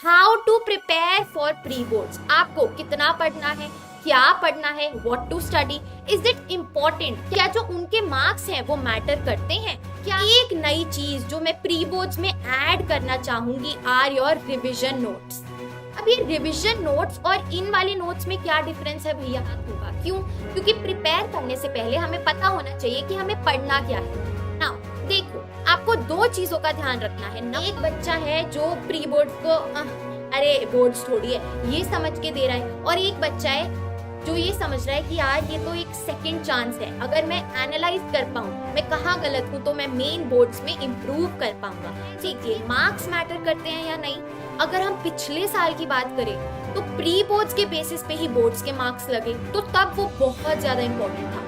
How to prepare for pre boards. आपको कितना पढ़ना है, क्या पढ़ना है, what to study, is it important, क्या जो उनके मार्क्स हैं वो मैटर करते हैं। क्या एक नई चीज जो मैं प्री बोर्ड्स में ऐड करना चाहूंगी आर योर रिविजन नोट्स। अब ये रिविजन नोट्स और इन वाले नोट्स में क्या डिफरेंस है भैया होगा, क्यों? क्योंकि प्रिपेयर करने से पहले हमें पता होना चाहिए कि हमें पढ़ना क्या है। नाउ देखो, आपको दो चीजों का ध्यान रखना है ना। एक बच्चा है जो प्री बोर्ड को अरे बोर्ड्स थोड़ी है ये समझ के दे रहा है, और एक बच्चा है जो ये समझ रहा है कि यार ये तो एक सेकंड चांस है, अगर मैं एनालाइज कर पाऊँ मैं कहाँ गलत हूँ तो मैं मेन बोर्ड्स में इम्प्रूव कर पाऊंगा। ठीक है, मार्क्स मैटर करते हैं या नहीं? अगर हम पिछले साल की बात करें तो प्री बोर्ड्स के बेसिस पे ही बोर्ड्स के मार्क्स लगे, तो तब वो बहुत ज्यादा इंपॉर्टेंट था।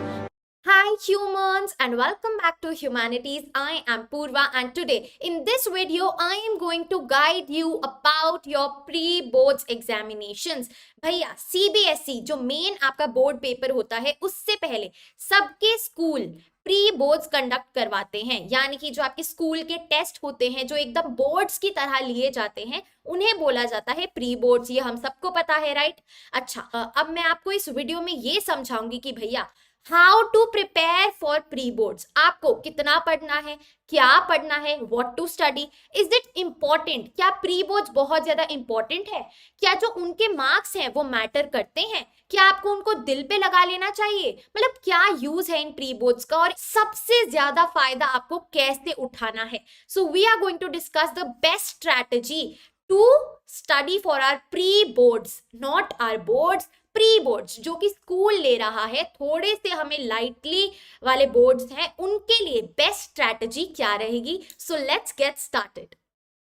Hi humans and welcome back to Humanities. I am Purva and today in this video I am going to guide you about your pre-boards examinations. भैया CBSE जो मेन आपका बोर्ड पेपर होता है उससे पहले सबके स्कूल प्री बोर्ड्स कंडक्ट करवाते हैं, यानी कि जो आपके स्कूल के टेस्ट होते हैं जो एकदम बोर्ड्स की तरह लिए जाते हैं उन्हें बोला जाता है प्री बोर्ड्स। ये हम सबको पता है, राइट? अच्छा, अब मैं आपको इस वीडियो में ये समझाऊंगी कि भैया how to prepare for pre boards. आपको कितना पढ़ना है, क्या पढ़ना है, what to study, is it important, क्या प्री बोर्ड्स बहुत ज्यादा इंपॉर्टेंट है, क्या जो उनके मार्क्स हैं वो मैटर करते हैं, क्या आपको उनको दिल पे लगा लेना चाहिए, मतलब क्या यूज है इन प्री बोर्ड्स का और सबसे ज्यादा फायदा आपको कैसे उठाना है। So we are going to discuss the best strategy to study for our pre boards, not our boards, pre boards जो कि स्कूल ले रहा है, थोड़े से हमें लाइटली वाले बोर्ड्स हैं उनके लिए बेस्ट स्ट्रैटेजी क्या रहेगी। So let's get started.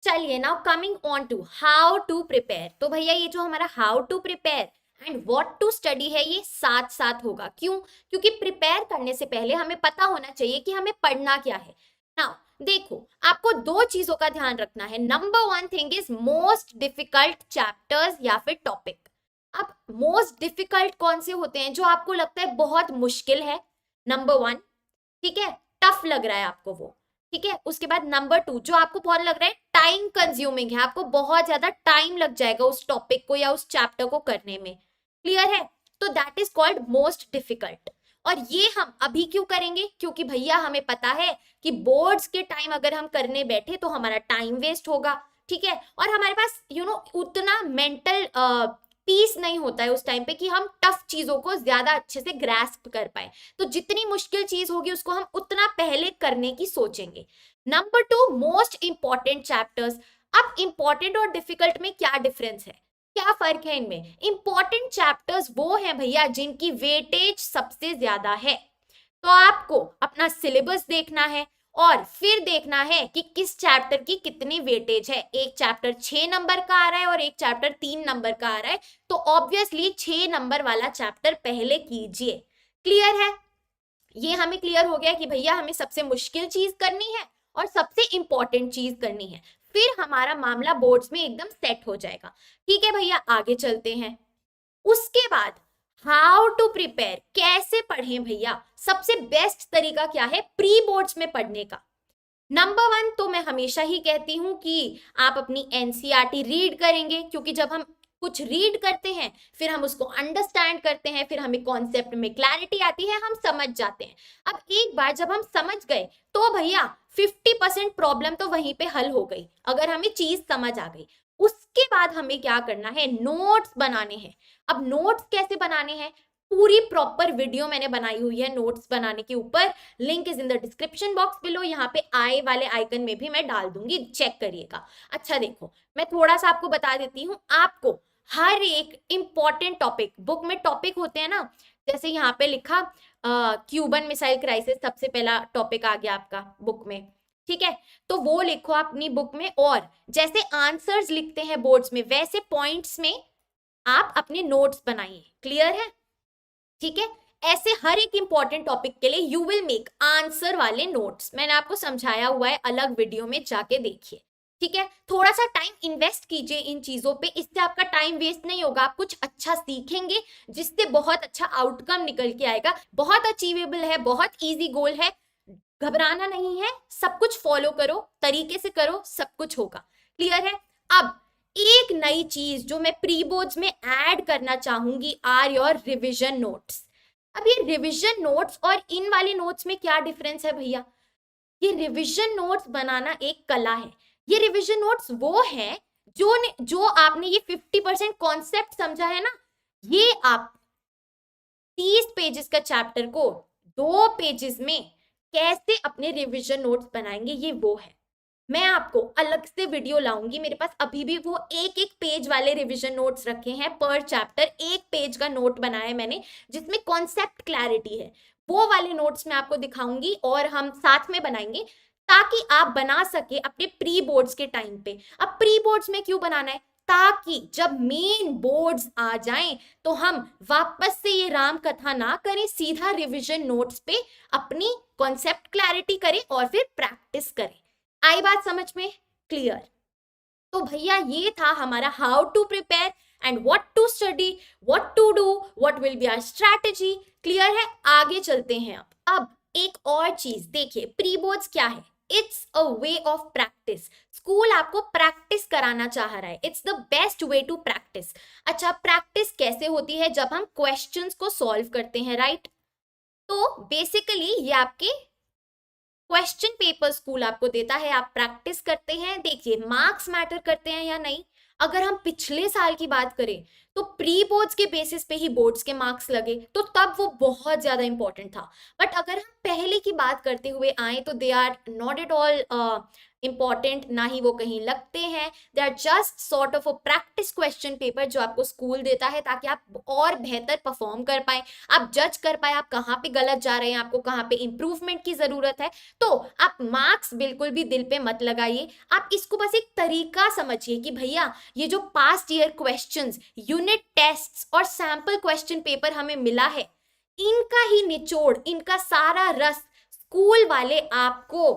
चलिए now coming on to how to prepare. तो भैया ये जो हमारा how to prepare and what to study है ये साथ साथ होगा, क्यों? क्योंकि प्रिपेयर करने से पहले हमें पता होना चाहिए कि हमें पढ़ना क्या है। नाउ देखो, आपको दो चीजों का ध्यान रखना है। Number one thing is most difficult chapters या फिर टॉपिक। अब मोस्ट डिफिकल्ट कौन से होते हैं जो आपको लगता है बहुत मुश्किल है, नंबर वन, ठीक है, टफ लग रहा है आपको वो, ठीक है। उसके बाद नंबर टू जो आपको बहुत लग रहा है टाइम कंज्यूमिंग है, आपको बहुत ज्यादा टाइम लग जाएगा उस टॉपिक को या उस चैप्टर को करने में, क्लियर है? तो that is called most difficult. और ये हम अभी क्यों करेंगे? क्योंकि भैया हमें पता है कि बोर्ड्स के टाइम अगर हम करने बैठे तो हमारा टाइम वेस्ट होगा, ठीक है, और हमारे पास उतना मेंटल पीस नहीं होता है उस टाइम पे कि हम टफ चीजों को ज्यादा अच्छे से ग्रैस्प कर पाए। तो जितनी मुश्किल चीज होगी उसको हम उतना पहले करने की सोचेंगे। Number two, most important chapters. अब इंपॉर्टेंट और डिफिकल्ट में क्या डिफरेंस है, क्या फर्क है इनमें? इंपॉर्टेंट चैप्टर्स वो हैं भैया जिनकी वेटेज सबसे ज्यादा है। तो आपको अपना सिलेबस देखना है और फिर देखना है कि किस चैप्टर की कितनी वेटेज है। एक चैप्टर 6 नंबर का आ रहा है और एक चैप्टर 3 नंबर का आ रहा है, तो ऑब्वियसली 6 नंबर वाला चैप्टर पहले कीजिए। क्लियर है? ये हमें क्लियर हो गया कि भैया हमें सबसे मुश्किल चीज करनी है और सबसे इंपॉर्टेंट चीज करनी है, फिर हमारा मामला बोर्ड्स में एकदम सेट हो जाएगा। ठीक है भैया, आगे चलते हैं। उसके बाद हाउ टू प्रिपेयर, कैसे पढ़ें भैया? सबसे बेस्ट तरीका क्या है प्री बोर्ड्स में पढ़ने का? नंबर वन तो मैं हमेशा ही कहती हूं कि आप अपनी एनसीईआरटी रीड करेंगे, क्योंकि जब हम कुछ रीड करते हैं फिर हम उसको अंडरस्टैंड करते हैं, फिर हमें कॉन्सेप्ट में क्लैरिटी आती है, हम समझ जाते हैं। अब एक बार जब हम समझ गए तो भैया 50% प्रॉब्लम तो वहीं पे हल हो गई, अगर हमें चीज समझ आ गई। उसके बाद हमें क्या करना है? नोट्स बनाने हैं। अब नोट्स कैसे बनाने हैं? पूरी प्रॉपर वीडियो मैंने बनाई हुई है नोट्स बनाने के ऊपर, link is in the description box below, यहाँ पे आई वाले आइकन में भी मैं डाल दूंगी, चेक करिएगा। अच्छा देखो, मैं थोड़ा सा आपको बता देती हूँ। आपको हर एक इंपॉर्टेंट टॉपिक, बुक में टॉपिक होते हैं ना, जैसे यहाँ पे लिखा क्यूबन मिसाइल क्राइसिस, सबसे पहला टॉपिक आ गया आपका बुक में, ठीक है, तो वो लिखो अपनी बुक में। और जैसे आंसर्स लिखते हैं बोर्ड्स में वैसे पॉइंट्स में आप अपने नोट्स बनाइए। क्लियर है? ठीक है, ऐसे हर एक इंपॉर्टेंट टॉपिक के लिए यू विल मेक आंसर वाले नोट्स, मैंने आपको समझाया हुआ है अलग वीडियो में, जाके देखिए। ठीक है, थोड़ा सा टाइम इन्वेस्ट कीजिए इन चीजों पे, इससे आपका टाइम वेस्ट नहीं होगा, आप कुछ अच्छा सीखेंगे जिससे बहुत अच्छा आउटकम निकल के आएगा। बहुत अचीवेबल है, बहुत इजी गोल है, घबराना नहीं है, सब कुछ फॉलो करो, तरीके से करो, सब कुछ होगा। क्लियर है? अब एक नई चीज जो मैं प्री बोर्ड्स में ऐड करना चाहूंगी आर योर रिविजन नोट्स। अब ये रिविजन नोट्स और इन वाले नोट्स में क्या डिफरेंस है भैया? ये रिविजन नोट्स बनाना एक कला है। ये रिविजन नोट्स वो है जो आपने ये 50% कॉन्सेप्ट समझा है ना, ये आप 30 पेजेस का चैप्टर को 2 पेजेस में कैसे अपने रिविजन नोट्स बनाएंगे, ये वो है। मैं आपको अलग से वीडियो लाऊंगी, मेरे पास अभी भी वो एक एक पेज वाले रिवीजन नोट्स रखे हैं। पर चैप्टर 1 पेज का नोट बनाया है मैंने जिसमें कॉन्सेप्ट क्लैरिटी है। वो वाले नोट्स मैं आपको दिखाऊंगी और हम साथ में बनाएंगे ताकि आप बना सके अपने प्री बोर्ड्स के टाइम पे। अब प्री बोर्ड्स में क्यों बनाना है? ताकि जब मेन बोर्ड्स आ जाएं तो हम वापस से ये राम कथा ना करें, सीधा रिवीजन नोट्स पे अपनी कॉन्सेप्ट क्लैरिटी करें और फिर प्रैक्टिस करें। आई बात समझ में? क्लियर? तो भैया ये था हमारा how to prepare and what to study, what to do, what will be our strategy. Clear है? आगे चलते हैं। अब एक और चीज देखिए, प्री बोर्ड्स क्या है? It's a way of practice. School आपको प्रैक्टिस कराना चाह रहा है। It's the best way to practice. अच्छा, प्रैक्टिस कैसे होती है? जब हम क्वेश्चंस को सॉल्व करते हैं, राइट? तो बेसिकली ये आपके क्वेश्चन पेपर स्कूल आपको देता है, आप प्रैक्टिस करते हैं। देखिए, मार्क्स मैटर करते हैं या नहीं? अगर हम पिछले साल की बात करें तो प्री बोर्ड्स के बेसिस पे ही बोर्ड्स के मार्क्स लगे, तो तब वो बहुत ज्यादा इंपॉर्टेंट था। बट अगर हम पहले की बात करते हुए आए तो they are not at all important, ना ही वो कहीं लगते हैं। They are just sort of a practice question paper जो आपको स्कूल देता है ताकि आप और बेहतर परफॉर्म कर पाए, आप जज कर पाए आप कहाँ पे गलत जा रहे हैं, आपको कहाँ पे इंप्रूवमेंट की जरूरत है। तो आप मार्क्स बिल्कुल भी दिल पे मत लगाइए, आप इसको बस एक तरीका समझिए कि भैया ये जो past year questions, unit tests और सैंपल क्वेश्चन पेपर हमें मिला है, इनका ही निचोड़, इनका सारा रस स्कूल वाले आपको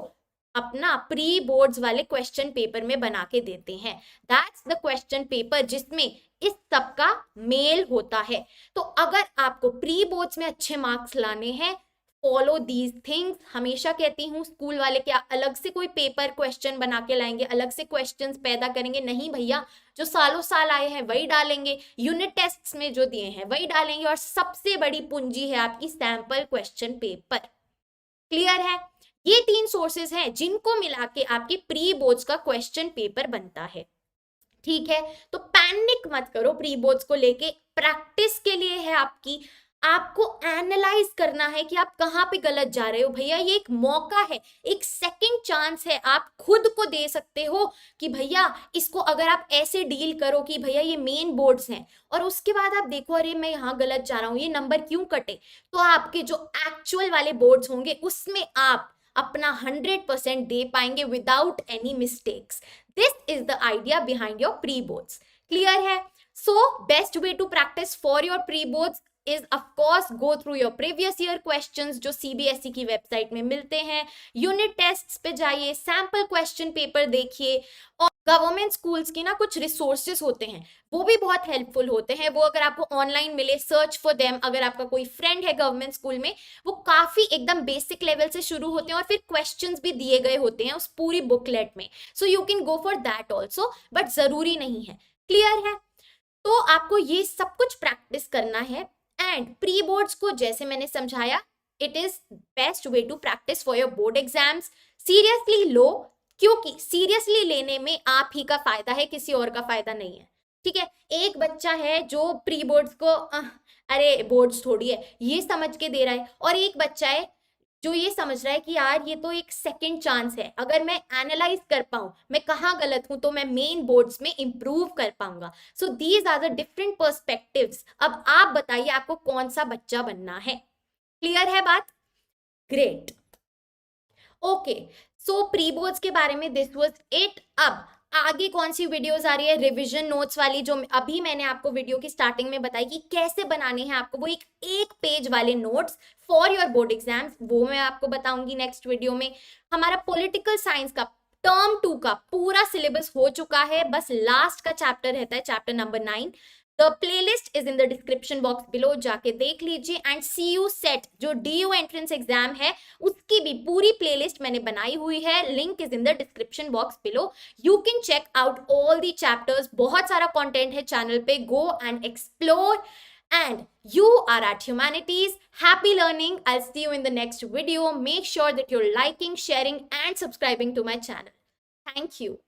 अपना प्री बोर्ड्स वाले क्वेश्चन पेपर में बना के देते हैं। दैट्स द क्वेश्चन पेपर जिसमें इस सब का मेल होता है। तो अगर आपको प्री बोर्ड्स में अच्छे मार्क्स लाने हैं, फॉलो दीज थिंग्स। हमेशा कहती हूँ, स्कूल वाले क्या अलग से कोई पेपर क्वेश्चन बना के लाएंगे, अलग से क्वेश्चंस पैदा करेंगे? नहीं भैया, जो सालों साल आए हैं वही डालेंगे, यूनिट टेस्ट्स में जो दिए हैं वही डालेंगे, और सबसे बड़ी पूंजी है आपकी सैंपल क्वेश्चन पेपर। क्लियर है? ये 3 सोर्सेज हैं जिनको मिला के आपके प्री बोर्ड्स का क्वेश्चन पेपर बनता है। ठीक है, तो पैनिक मत करो प्री बोर्ड्स को लेके, प्रैक्टिस के लिए है आपकी। आपको एनालाइज करना है कि आप कहाँ पे गलत जा रहे हो। भैया ये एक मौका है, एक सेकंड चांस है, आप खुद को दे सकते हो कि भैया इसको अगर आप ऐसे डील करो कि भैया ये मेन बोर्ड्स हैं, और उसके बाद आप देखो अरे मैं यहाँ गलत जा रहा हूँ, ये नंबर क्यों कटे, तो आपके जो एक्चुअल वाले बोर्ड्स होंगे उसमें आप अपना 100% दे पाएंगे without any mistakes. This is the idea behind your pre boards. Clear है? So best way to practice for your pre boards is of course go through your previous year questions जो CBSE की website में मिलते हैं। Unit tests पे जाइए, sample question paper देखिए, और गवर्नमेंट स्कूल्स की ना कुछ रिसोर्सेज होते हैं वो भी बहुत हेल्पफुल होते हैं। वो अगर आपको ऑनलाइन मिले, सर्च फॉर देम। अगर आपका कोई फ्रेंड है गवर्नमेंट स्कूल में, वो काफी एकदम बेसिक लेवल से शुरू होते हैं और फिर क्वेश्चंस भी दिए गए होते हैं उस पूरी बुकलेट में। So you can go for that also, but जरूरी नहीं है। क्लियर है? तो आपको ये सब कुछ प्रैक्टिस करना है। एंड प्री बोर्ड्स को जैसे मैंने समझाया, it is best way to practice for your board exams. Seriously लो, क्योंकि सीरियसली लेने में आप ही का फायदा है, किसी और का फायदा नहीं है। ठीक है? एक बच्चा है जो प्री बोर्ड्स को अरे बोर्ड्स थोड़ी है ये समझ के दे रहा है, और एक बच्चा है जो ये समझ रहा है कि यार ये तो एक सेकंड चांस है, अगर मैं एनालाइज कर पाऊं मैं कहाँ गलत हूं तो मैं मेन बोर्ड्स में इंप्रूव कर पाऊंगा। So these are the different perspectives. अब आप बताइए आपको कौन सा बच्चा बनना है। क्लियर है बात? ग्रेट। ओके, सो प्री बोर्ड्स के बारे में दिस वाज इट। अब आगे कौन सी वीडियोस आ रही है? रिवीजन नोट्स वाली, जो अभी मैंने आपको वीडियो की स्टार्टिंग में बताई कि कैसे बनाने हैं आपको वो एक पेज वाले notes for your board exams, वो मैं आपको बताऊंगी नेक्स्ट वीडियो में। हमारा पॉलिटिकल साइंस का टर्म 2 का पूरा सिलेबस हो चुका है, बस लास्ट का चैप्टर रहता है, chapter number 9। The playlist is in the description box below, जाके देख लीजिए। एंड CU सेट जो DU एंट्रेंस एग्जाम है उसकी भी पूरी प्लेलिस्ट मैंने बनाई हुई है, link is in the description box below. You can check out all the chapters, बहुत सारा कंटेंट है चैनल पे, go and explore. And you are at Humanities. Happy learning. I'll see you in the next video. Make sure that you're liking, sharing, and subscribing to my channel. Thank you.